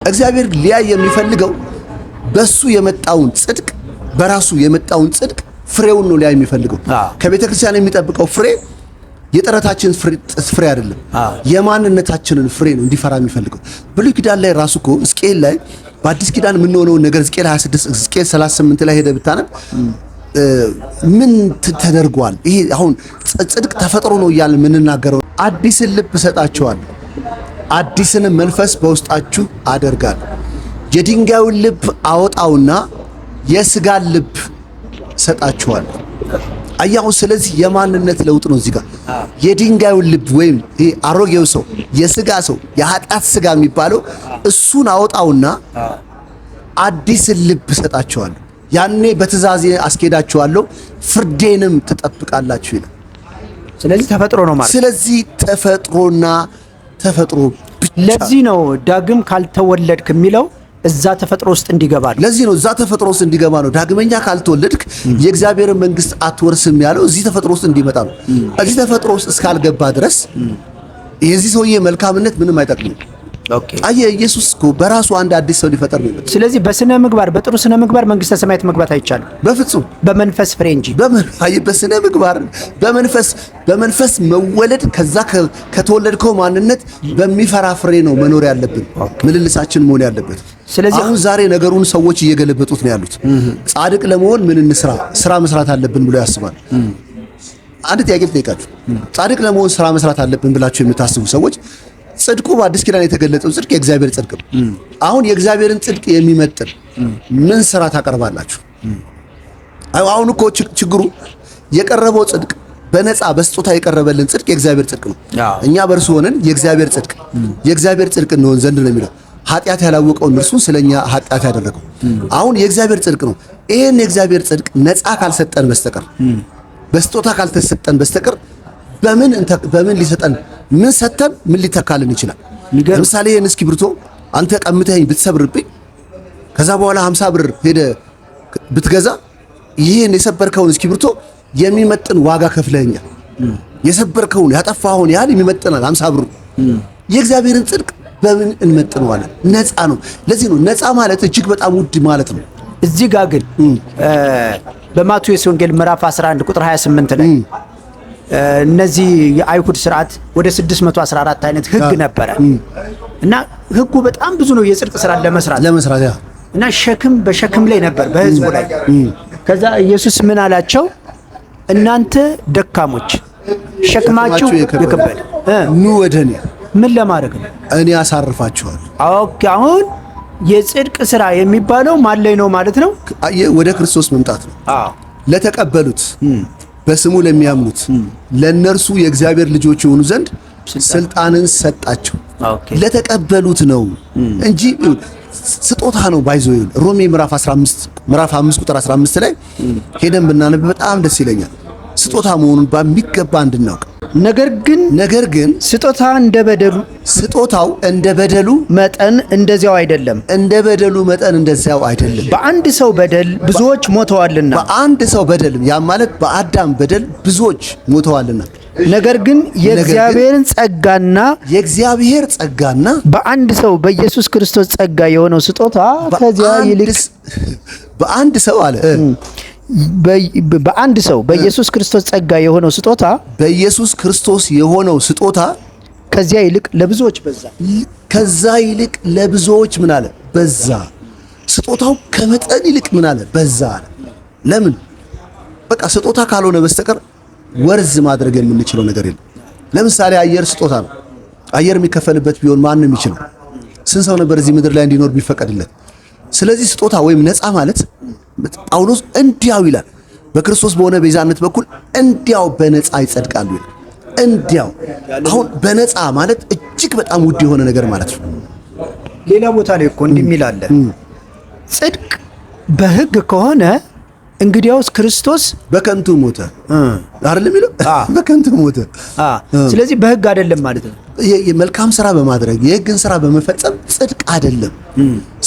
እግዚአብሔር ሊያይ የሚፈልገው በሱ የመጣውን ጽድቅ በራሱ የመጣውን ጽድቅ ፍሬውን ነው ሊያይ የሚፈልገው። ከቤተ ክርስቲያን የሚጠብቀው ፍሬ የጥረታችን ፍሬ አይደለም፣ የማንነታችንን ፍሬ ነው እንዲፈራ የሚፈልገው። ብሉይ ኪዳን ላይ ራሱ እኮ ሕዝቅኤል ላይ በአዲስ ኪዳን የምንሆነው ነገር ሕዝቅኤል 26 ሕዝቅኤል 38 ላይ ሄደ ብታነብ ምን ተደርጓል? ይሄ አሁን ጽድቅ ተፈጥሮ ነው እያልን የምንናገረው አዲስን ልብ እሰጣቸዋለሁ አዲስንም መንፈስ በውስጣችሁ አደርጋለሁ፣ የድንጋዩን ልብ አወጣውና የስጋን ልብ ሰጣችኋለሁ። አያው ስለዚህ የማንነት ለውጥ ነው እዚህ ጋር የድንጋዩን ልብ ወይም ይሄ አሮጌው ሰው የስጋ ሰው የኃጢአት ስጋ የሚባለው እሱን አወጣውና አዲስን ልብ ሰጣችኋለሁ፣ ያኔ በትእዛዜ አስኬዳችኋለሁ፣ ፍርዴንም ትጠብቃላችሁ ይላል። ስለዚህ ተፈጥሮ ነው ማለት። ስለዚህ ተፈጥሮና ተፈጥሮ ብቻ። ለዚህ ነው ዳግም ካልተወለድክ የሚለው እዛ ተፈጥሮ ውስጥ እንዲገባ ነው። ለዚህ ነው እዛ ተፈጥሮ ውስጥ እንዲገባ ነው። ዳግመኛ ካልተወለድክ የእግዚአብሔርን መንግስት አትወርስም ያለው እዚህ ተፈጥሮ ውስጥ እንዲመጣ ነው። እዚህ ተፈጥሮ ውስጥ እስካልገባ ድረስ የዚህ ሰውዬ መልካምነት ምንም አይጠቅምም። ኦኬ አየ ኢየሱስ እኮ በራሱ አንድ አዲስ ሰው ሊፈጠር ነው። ስለዚህ በስነ ምግባር በጥሩ ስነ ምግባር መንግስተ ሰማያት መግባት አይቻልም በፍጹም በመንፈስ ፍሬ እንጂ። በስነ ምግባር በመንፈስ መወለድ ከዛ ከተወለድከው ማንነት በሚፈራ ፍሬ ነው መኖር ያለብን፣ ምልልሳችን መሆን ያለበት። ስለዚህ አሁን ዛሬ ነገሩን ሰዎች እየገለበጡት ነው ያሉት። ጻድቅ ለመሆን ምን እንስራ? ስራ መስራት አለብን ብሎ ያስባል። አንድ ጥያቄ ልጠይቃችሁ። ጻድቅ ለመሆን ስራ መስራት አለብን ብላችሁ የምታስቡ ሰዎች ጽድቁ በአዲስ ኪዳን የተገለጸው ጽድቅ የእግዚአብሔር ጽድቅ ነው። አሁን የእግዚአብሔርን ጽድቅ የሚመጥን ምን ስራ ታቀርባላችሁ? አሁን እኮ ችግሩ የቀረበው ጽድቅ በነፃ በስጦታ የቀረበልን ጽድቅ የእግዚአብሔር ጽድቅ ነው። እኛ በእርሱ ሆነን የእግዚአብሔር ጽድቅ እንሆን ዘንድ ነው የሚለው። ኃጢአት ያላወቀውን እርሱን ስለኛ ኃጢአት ያደረገው አሁን የእግዚአብሔር ጽድቅ ነው። ይሄን የእግዚአብሔር ጽድቅ ነፃ ካልሰጠን በስተቀር በስጦታ ካልተሰጠን በስተቀር በምን ሊሰጠን ምን ሰተን ምን ሊተካልን ይችላል? ለምሳሌ ይሄን እስክሪብቶ አንተ ቀምተኸኝ ብትሰብርብኝ ከዛ በኋላ 50 ብር ሄደ ብትገዛ ይሄን የሰበርከውን እስክሪብቶ የሚመጥን ዋጋ ከፍለኸኛል። የሰበርከውን ያጠፋኸውን ያህል የሚመጥናል 50 ብሩ። የእግዚአብሔርን ጽድቅ በምን እንመጥነዋለን? ነፃ ነው። ለዚህ ነው ነፃ ማለት እጅግ በጣም ውድ ማለት ነው። እዚህ ጋር ግን በማቴዎስ ወንጌል ምዕራፍ 11 ቁጥር 28 ላይ እነዚህ የአይሁድ ስርዓት ወደ 614 አይነት ህግ ነበረ እና ህጉ በጣም ብዙ ነው የጽድቅ ስራ ለመስራት ያ እና ሸክም በሸክም ላይ ነበር በህዝቡ ላይ። ከዛ ኢየሱስ ምን አላቸው? እናንተ ደካሞች ሸክማችሁ የከበደ ኑ ወደኔ። ምን ለማድረግ ነው? እኔ አሳርፋችኋለሁ። ኦኬ አሁን የጽድቅ ስራ የሚባለው ማን ላይ ነው ማለት ነው? ወደ ክርስቶስ መምጣት ነው። ለተቀበሉት በስሙ ለሚያምኑት ለነርሱ የእግዚአብሔር ልጆች የሆኑ ዘንድ ስልጣንን ሰጣቸው። ለተቀበሉት ነው እንጂ ስጦታ ነው። ባይዞ ሮሜ ምዕራፍ 5 ቁጥር 15 ላይ ሄደን ብናነብ በጣም ደስ ይለኛል። ስጦታ መሆኑን በሚገባ እንድናውቅ። ነገር ግን ስጦታው እንደ በደሉ መጠን እንደዚያው አይደለም። በአንድ ሰው በደል ብዙዎች ሞተዋልና። በአንድ ሰው በደል ያ ማለት በአዳም በደል ብዙዎች ሞተዋልና። ነገር ግን የእግዚአብሔር ጸጋና በአንድ ሰው በኢየሱስ ክርስቶስ ጸጋ የሆነው ስጦታ ከዚያ ይልቅ በአንድ ሰው አለ በአንድ ሰው በኢየሱስ ክርስቶስ ጸጋ የሆነው ስጦታ ከዚያ ይልቅ ለብዙዎች በዛ። ከዛ ይልቅ ለብዙዎች ምን አለ? በዛ። ስጦታው ከመጠን ይልቅ ምን አለ? በዛ አለ። ለምን? በቃ ስጦታ ካልሆነ በስተቀር ወርዝ ማድረግ የምንችለው ነገር የለም። ለምሳሌ አየር ስጦታ ነው። አየር የሚከፈልበት ቢሆን ማንም ይችላል። ስንት ሰው ነበር እዚህ ምድር ላይ እንዲኖር ቢፈቀድለት? ስለዚህ ስጦታ ወይም ነፃ ማለት ጳውሎስ እንዲያው ይላል በክርስቶስ በሆነ ቤዛነት በኩል እንዲያው በነፃ ይጸድቃሉ ይላል። እንዲያው አሁን በነፃ ማለት እጅግ በጣም ውድ የሆነ ነገር ማለት ነው። ሌላ ቦታ ላይ እኮ እንዲህ የሚል አለ፣ ጽድቅ በሕግ ከሆነ እንግዲያውስ ክርስቶስ በከንቱ ሞተ አይደለም የሚለው? በከንቱ ሞተ። ስለዚህ በሕግ አይደለም ማለት ነው። የመልካም ስራ በማድረግ የሕግን ስራ በመፈጸም ጽድቅ አይደለም።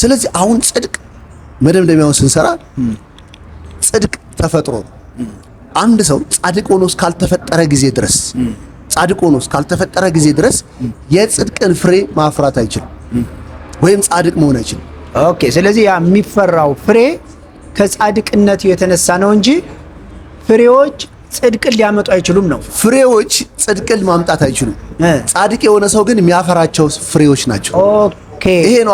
ስለዚህ አሁን ጽድቅ መደምደሚያውን ስንሰራ ጽድቅ ተፈጥሮ አንድ ሰው ጻድቅ ሆኖ እስካልተፈጠረ ጊዜ ድረስ የጽድቅን ፍሬ ማፍራት አይችልም። ወይም ጻድቅ መሆን አይችልም። ኦኬ። ስለዚህ ያ የሚፈራው ፍሬ ከጻድቅነቱ የተነሳ ነው እንጂ ፍሬዎች ጽድቅን ሊያመጡ አይችሉም ነው። ፍሬዎች ጽድቅን ማምጣት አይችሉም። ጻድቅ የሆነ ሰው ግን የሚያፈራቸው ፍሬዎች ናቸው። ኦኬ። ይሄ ነው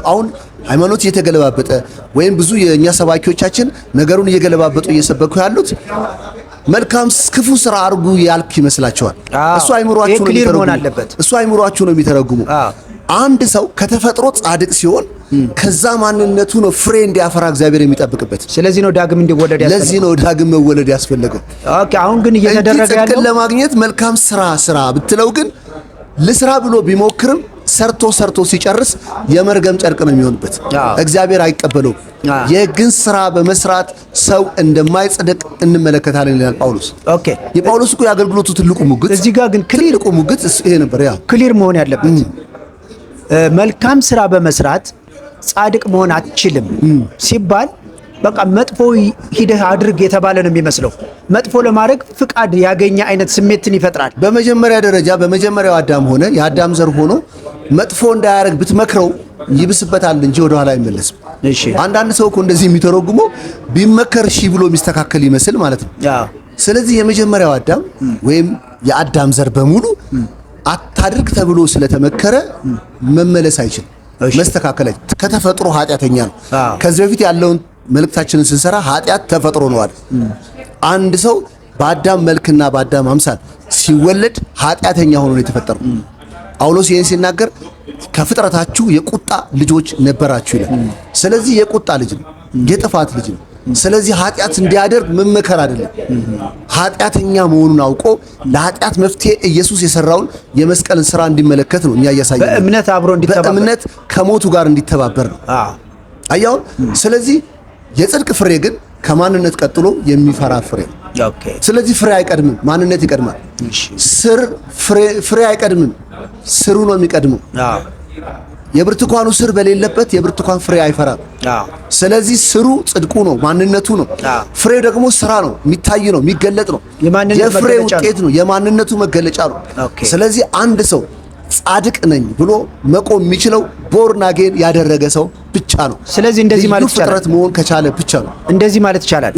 አሁን ሃይማኖት እየተገለባበጠ ወይም ብዙ የኛ ሰባኪዎቻችን ነገሩን እየገለባበጡ እየሰበኩ ያሉት መልካም ክፉ ስራ አርጉ ያልክ ይመስላቸዋል። እሱ አይምሯችሁ ነው የሚተረጉመው። አንድ ሰው ከተፈጥሮ ጻድቅ ሲሆን ከዛ ማንነቱ ነው ፍሬ እንዲያፈራ እግዚአብሔር የሚጠብቅበት። ስለዚህ ነው ዳግም እንዲወለድ ያስፈልገው። ለዚህ ነው ዳግም መወለድ ያስፈልገው። ኦኬ። አሁን ግን እየተደረገ ያለው ጽድቅን ለማግኘት መልካም ስራ ብትለው ግን ልስራ ብሎ ቢሞክርም ሰርቶ ሲጨርስ የመርገም ጨርቅ ነው የሚሆንበት። እግዚአብሔር አይቀበለውም። የሕግን ስራ በመስራት ሰው እንደማይጸድቅ እንመለከታለን ይላል ጳውሎስ። ኦኬ። የጳውሎስ እኮ የአገልግሎቱ ትልቁ ሙግት እዚህ ጋር ግን ትልቁ ሙግት ይሄ ነበር። ክሊር መሆን ያለበት መልካም ስራ በመስራት ጻድቅ መሆን አትችልም ሲባል በቃ መጥፎ ሂደህ አድርግ የተባለ ነው የሚመስለው። መጥፎ ለማድረግ ፍቃድ ያገኘ አይነት ስሜትን ይፈጥራል። በመጀመሪያ ደረጃ በመጀመሪያው አዳም ሆነ የአዳም ዘር ሆኖ መጥፎ እንዳያደርግ ብትመክረው ይብስበታል እንጂ ወደ ኋላ አይመለስም። እሺ። አንዳንድ ሰው እኮ እንደዚህ የሚተረጉመው ቢመከር እሺ ብሎ የሚስተካከል ይመስል ማለት ነው። ስለዚህ የመጀመሪያው አዳም ወይም የአዳም ዘር በሙሉ አታድርግ ተብሎ ስለተመከረ መመለስ አይችልም፣ መስተካከል አይችልም። ከተፈጥሮ ኃጢአተኛ ነው። ከዚህ በፊት ያለውን መልእክታችንን ስንሰራ ኃጢአት ተፈጥሮ ነው አይደል? አንድ ሰው በአዳም መልክና በአዳም አምሳል ሲወለድ ኃጢአተኛ ሆኖ ነው የተፈጠረው። ጳውሎስ ይህን ሲናገር ከፍጥረታችሁ የቁጣ ልጆች ነበራችሁ ይላል። ስለዚህ የቁጣ ልጅ ነው፣ የጥፋት ልጅ ነው። ስለዚህ ኃጢአት እንዲያደርግ መመከር አይደለም፣ ኃጢአተኛ መሆኑን አውቆ ለኃጢአት መፍትሄ ኢየሱስ የሰራውን የመስቀልን ስራ እንዲመለከት ነው እኛ እያሳየን፣ በእምነት አብሮ እንዲተባበር፣ በእምነት ከሞቱ ጋር እንዲተባበር ነው። አያው። ስለዚህ የጽድቅ ፍሬ ግን ከማንነት ቀጥሎ የሚፈራ ፍሬ ነው። ኦኬ። ስለዚህ ፍሬ አይቀድምም፣ ማንነት ይቀድማል። ፍሬ አይቀድምም፣ ስሩ ነው የሚቀድመው። የብርቱካኑ ስር በሌለበት የብርቱካን ፍሬ አይፈራም። ስለዚህ ስሩ ጽድቁ ነው፣ ማንነቱ ነው። ፍሬ ደግሞ ስራ ነው፣ የሚታይ ነው፣ የሚገለጥ ነው፣ የፍሬ ውጤት ነው፣ የማንነቱ መገለጫ ነው። ስለዚህ አንድ ሰው ጻድቅ ነኝ ብሎ መቆም የሚችለው ቦርን አጌን ያደረገ ሰው ብቻ ነው። ስለዚህ እንደዚህ ማለት ይቻላል፣ ፍጥረት መሆን ከቻለ ብቻ ነው። እንደዚህ ማለት ይቻላል።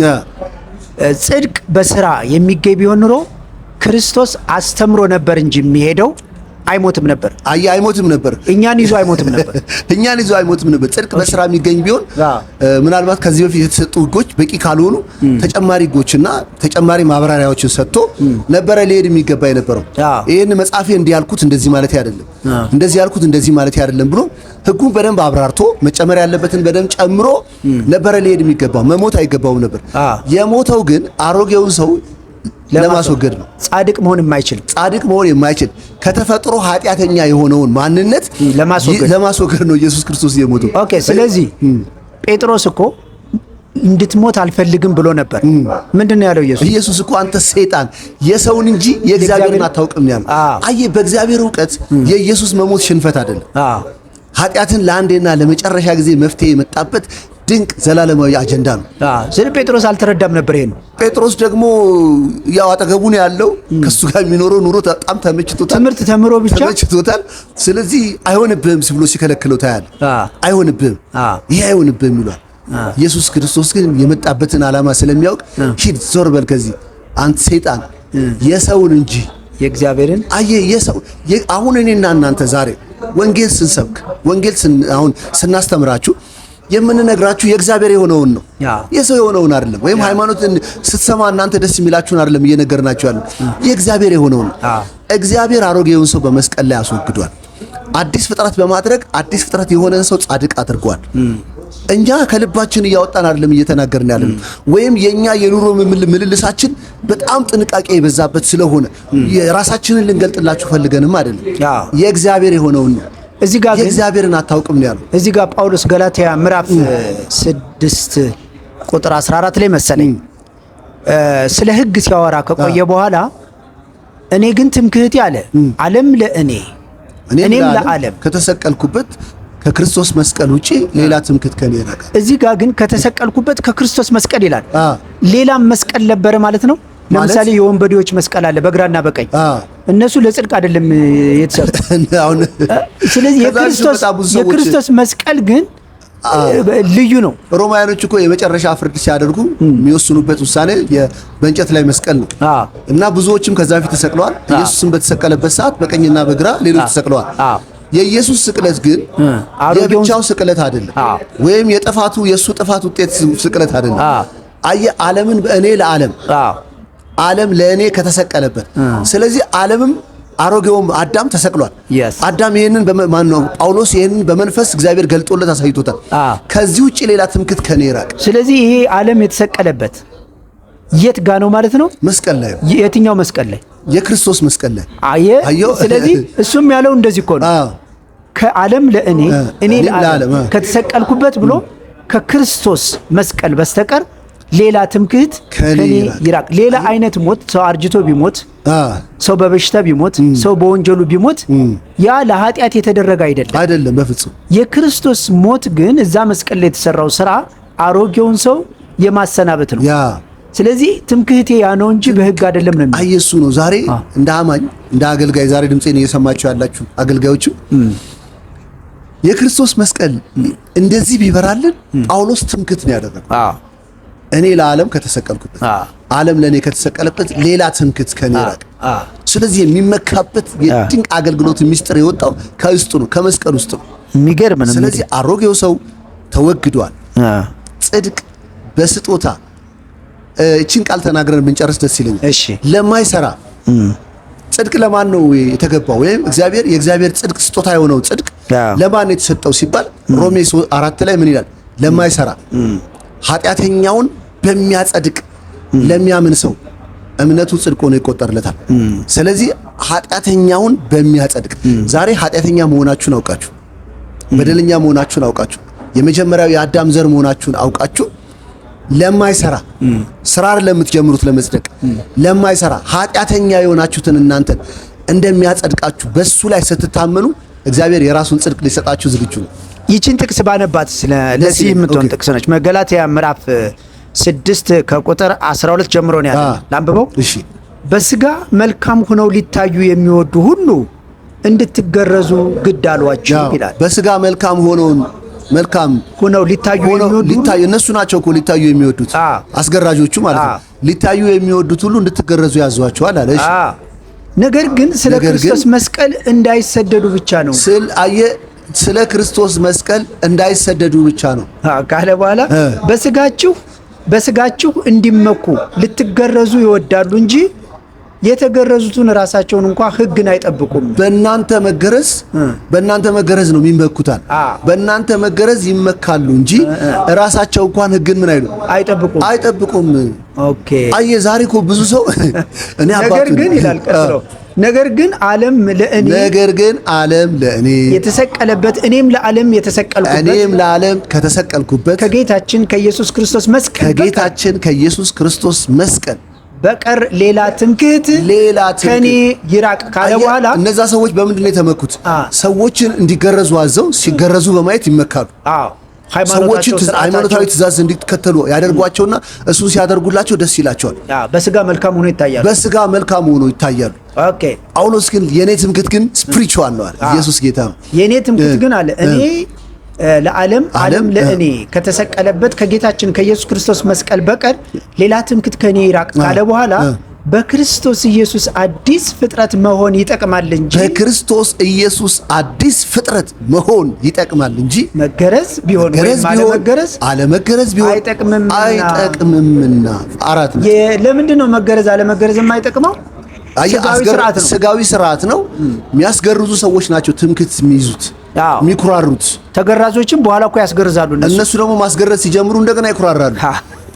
ጽድቅ በስራ የሚገኝ ቢሆን ኑሮ ክርስቶስ አስተምሮ ነበር እንጂ የሚሄደው አይሞትም ነበር። አይሞትም ነበር። እኛን ይዞ አይሞትም ነበር። እኛን ይዞ አይሞትም ነበር። ጽድቅ በስራ የሚገኝ ቢሆን ምናልባት ከዚህ በፊት የተሰጡ ሕጎች በቂ ካልሆኑ ተጨማሪ ሕጎችና ተጨማሪ ማብራሪያዎችን ሰጥቶ ነበረ ሊሄድ የሚገባ የነበረው። ይሄን መጻፌ እንዲህ ያልኩት እንደዚህ ማለት አይደለም፣ እንደዚህ ያልኩት እንደዚህ ማለት አይደለም ብሎ ሕጉን በደንብ አብራርቶ መጨመር ያለበትን በደንብ ጨምሮ ነበረ ሊሄድ የሚገባው። መሞት አይገባውም ነበር። የሞተው ግን አሮጌውን ሰው ለማስወገድ ነው። ጻድቅ መሆን የማይችል ከተፈጥሮ ኃጢአተኛ የሆነውን ማንነት ለማስወገድ ነው ኢየሱስ ክርስቶስ የሞተው። ኦኬ። ስለዚህ ጴጥሮስ እኮ እንድትሞት አልፈልግም ብሎ ነበር። ምንድነው ያለው ኢየሱስ እኮ አንተ ሰይጣን የሰውን እንጂ የእግዚአብሔርን አታውቅም ያለው። አየህ፣ በእግዚአብሔር ዕውቀት የኢየሱስ መሞት ሽንፈት አይደለም። ኃጢአትን ለአንዴና ለመጨረሻ ጊዜ መፍትሄ የመጣበት ድንቅ ዘላለማዊ አጀንዳ ነው። ስለ ጴጥሮስ አልተረዳም ነበር ይሄን። ጴጥሮስ ደግሞ ያው አጠገቡ ነው ያለው፣ ከሱ ጋር የሚኖረው ኑሮ በጣም ተመችቶታል፣ ትምህርት ተምሮ ብቻ ተመችቶታል። ስለዚህ አይሆንብህም ብሎ ሲከለክለው ታያል። አይሆንብህም፣ ይሄ አይሆንብህም ይሏል። ኢየሱስ ክርስቶስ ግን የመጣበትን ዓላማ ስለሚያውቅ ሂድ፣ ዞር በል ከዚህ አንተ ሰይጣን፣ የሰውን እንጂ የእግዚአብሔርን የሰው አሁን እኔና እናንተ ዛሬ ወንጌል ስንሰብክ አሁን ስናስተምራችሁ የምንነግራችሁ የእግዚአብሔር የሆነውን ነው፣ የሰው የሆነውን አይደለም። ወይም ሃይማኖትን ስትሰማ እናንተ ደስ የሚላችሁን አይደለም እየነገርናችሁ ያለው፣ የእግዚአብሔር የሆነውን ነው። እግዚአብሔር አሮጌውን ሰው በመስቀል ላይ አስወግዷል። አዲስ ፍጥረት በማድረግ አዲስ ፍጥረት የሆነን ሰው ጻድቅ አድርጓል። እኛ ከልባችን እያወጣን አይደለም እየተናገርን ያለነው፣ ወይም የኛ የኑሮ ምልልሳችን በጣም ጥንቃቄ የበዛበት ስለሆነ የራሳችንን ልንገልጥላችሁ ፈልገንም አይደለም። የእግዚአብሔር የሆነውን ነው። እዚህ ጋር የእግዚአብሔርን አታውቅም ነው ያለው። እዚህ ጋር ጳውሎስ ገላትያ ምዕራፍ 6 ቁጥር 14 ላይ መሰለኝ ስለ ሕግ ሲያወራ ከቆየ በኋላ እኔ ግን ትምክህቴ አለ ዓለም ለእኔ እኔም ለዓለም ከተሰቀልኩበት ከክርስቶስ መስቀል ውጪ ሌላ ትምክህት ከኔ ይራቃል። እዚህ ጋር ግን ከተሰቀልኩበት ከክርስቶስ መስቀል ይላል። ሌላም መስቀል ነበረ ማለት ነው። ለምሳሌ የወንበዴዎች መስቀል አለ በግራና በቀኝ እነሱ ለጽድቅ አይደለም የተሰሩት። ስለዚህ የክርስቶስ መስቀል ግን ልዩ ነው። ሮማውያኖች እኮ የመጨረሻ ፍርድ ሲያደርጉ የሚወስኑበት ውሳኔ በእንጨት ላይ መስቀል ነው እና ብዙዎችም ከዛ በፊት ተሰቅለዋል። ኢየሱስም በተሰቀለበት ሰዓት በቀኝና በግራ ሌሎች ተሰቅለዋል። የኢየሱስ ስቅለት ግን የብቻው ስቅለት አይደለም፣ ወይም የእሱ ጥፋት ውጤት ስቅለት አይደለም። ዓለምን በእኔ ዓለም ለእኔ ከተሰቀለበት፣ ስለዚህ ዓለምም አሮጌውም አዳም ተሰቅሏል። አዳም ይሄንን ጳውሎስ ይሄንን በመንፈስ እግዚአብሔር ገልጦለት አሳይቶታል። ከዚህ ውጪ ሌላ ትምክህት ከኔ ይራቅ። ስለዚህ ይሄ ዓለም የተሰቀለበት የት ጋ ነው ማለት ነው? መስቀል ላይ። የትኛው መስቀል ላይ? የክርስቶስ መስቀል ላይ። ስለዚህ እሱም ያለው እንደዚህ እኮ ነው። ከዓለም ለእኔ ለዓለም ከተሰቀልኩበት ብሎ ከክርስቶስ መስቀል በስተቀር ሌላ ትምክህት ከኔ ይራቅ። ሌላ አይነት ሞት፣ ሰው አርጅቶ ቢሞት፣ ሰው በበሽታ ቢሞት፣ ሰው በወንጀሉ ቢሞት ያ ለኃጢአት የተደረገ አይደለም በፍጹም። የክርስቶስ ሞት ግን እዛ መስቀል ላይ የተሰራው ስራ አሮጌውን ሰው የማሰናበት ነው። ስለዚህ ትምክህቴ ያ ነው እንጂ በህግ አይደለም ነው። እሱ ነው ዛሬ እንደ አማኝ እንደ አገልጋይ ዛሬ ድምጼን እየሰማችሁ ያላችሁ አገልጋዮቹ የክርስቶስ መስቀል እንደዚህ ቢበራልን ጳውሎስ ትምክህት ነው ያደረገው። እኔ ለዓለም ከተሰቀልኩበት ዓለም ለኔ ከተሰቀለበት ሌላ ትምክህት ከኔ ይራቅ። ስለዚህ የሚመካበት የድንቅ አገልግሎት ሚስጥር የወጣው ከውስጡ ነው፣ ከመስቀል ውስጥ ነው። የሚገርም ነው። ስለዚህ አሮጌው ሰው ተወግዷል። ጽድቅ በስጦታ እቺን ቃል ተናግረን ብንጨርስ ደስ ይለኛል። ለማይሰራ ጽድቅ ለማን ነው የተገባው? ወይም የእግዚአብሔር ጽድቅ ስጦታ የሆነው ጽድቅ ለማን ነው የተሰጠው ሲባል ሮሜ 4 ላይ ምን ይላል? ለማይሰራ ኃጢአተኛውን በሚያጸድቅ ለሚያምን ሰው እምነቱ ጽድቅ ሆኖ ይቆጠርለታል። ስለዚህ ኃጢአተኛውን በሚያጸድቅ ዛሬ ኃጢአተኛ መሆናችሁን አውቃችሁ፣ በደለኛ መሆናችሁን አውቃችሁ፣ የመጀመሪያው የአዳም ዘር መሆናችሁን አውቃችሁ ለማይሰራ ስራ ለምትጀምሩት ለመጽደቅ ለማይሰራ ኃጢአተኛ የሆናችሁትን እናንተን እንደሚያጸድቃችሁ በሱ ላይ ስትታመኑ እግዚአብሔር የራሱን ጽድቅ ሊሰጣችሁ ዝግጁ ነው። ይችን ጥቅስ ባነባት ለዚህ የምትሆን ጥቅስ ነች። ገላትያ ምዕራፍ 6 ከቁጥር 12 ጀምሮ ነው ያለው። ላንብበው። በስጋ መልካም ሆነው ሊታዩ የሚወዱ ሁሉ እንድትገረዙ ግድ አሏቸው ይላል። በስጋ መልካም ሆነው ሊታዩ እነሱ ናቸው እኮ ሊታዩ የሚወዱት አስገራጆቹ ማለት ነው። ሊታዩ የሚወዱት ሁሉ እንድትገረዙ ያዟቸዋል አለ። ነገር ግን ስለ ክርስቶስ መስቀል እንዳይሰደዱ ብቻ ነው ስለ ክርስቶስ መስቀል እንዳይሰደዱ ብቻ ነው ካለ በኋላ በስጋችሁ እንዲመኩ ልትገረዙ ይወዳሉ እንጂ የተገረዙትን ራሳቸውን እንኳን ሕግን አይጠብቁም። በእናንተ መገረዝ ነው የሚመኩታል። በእናንተ መገረዝ ይመካሉ እንጂ ራሳቸው እንኳን ሕግን ምን አይጠብቁም። ኦኬ። ዛሬ እኮ ብዙ ሰው እኔ ነገር ግን ይላል ቀጥሎ ነገር ግን ዓለም ለእኔ የተሰቀለበት እኔም ለዓለም ከተሰቀልኩበት ከጌታችን ከኢየሱስ ክርስቶስ መስቀል በቀር ሌላ ትምክህት ከኔ ይራቅ ካለ በኋላ እነዛ ሰዎች በምንድን ነው የተመኩት? ሰዎችን እንዲገረዙ አዘው ሲገረዙ በማየት ይመካሉ። ሰዎችን ሃይማኖታዊ ትእዛዝ እንዲከተሉ ያደርጓቸውና እሱን ሲያደርጉላቸው ደስ ይላቸዋል። በስጋ መልካም ሆኖ ይታያሉ። ኦኬ። ጳውሎስ ግን የኔ ትምክህት ግን ስፒሪቹዋል ነው አለ። ኢየሱስ ጌታ ነው። የኔ ትምክህት ግን አለ እኔ ዓለም ለእኔ ከተሰቀለበት ከጌታችን ከኢየሱስ ክርስቶስ መስቀል በቀር ሌላ ትምክህት ከኔ ይራቅ ካለ በኋላ በክርስቶስ ኢየሱስ አዲስ ፍጥረት መሆን ይጠቅማል እንጂ መገረዝ ቢሆን አለመገረዝ ቢሆን አይጠቅምምና። ለምንድን ነው መገረዝ አለመገረዝ የማይጠቅመው? ስጋዊ ስርዓት ነው። የሚያስገርዙ ሰዎች ናቸው ትምክህት የሚይዙት የሚኩራሩት። ተገራዞችም በኋላ እኮ ያስገርዛሉ። እነሱ ደግሞ ማስገረዝ ሲጀምሩ እንደገና ይኩራራሉ።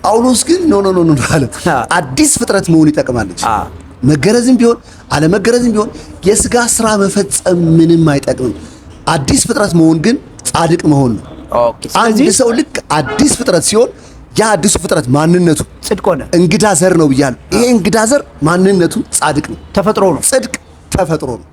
ጳውሎስ ግን ኖ ማለት አዲስ ፍጥረት መሆን ይጠቅማል እንጂ መገረዝም ቢሆን አለመገረዝም ቢሆን የስጋ ስራ መፈጸም ምንም አይጠቅምም። አዲስ ፍጥረት መሆን ግን ጻድቅ መሆን ነው። አንድ ሰው ልክ አዲስ ፍጥረት ሲሆን ያ አዲሱ ፍጥረት ማንነቱ ጽድቅ ሆነ። እንግዳ ዘር ነው ብያለሁ። ይሄ እንግዳ ዘር ማንነቱ ጻድቅ ነው፣ ተፈጥሮ ነው። ጽድቅ ተፈጥሮ ነው።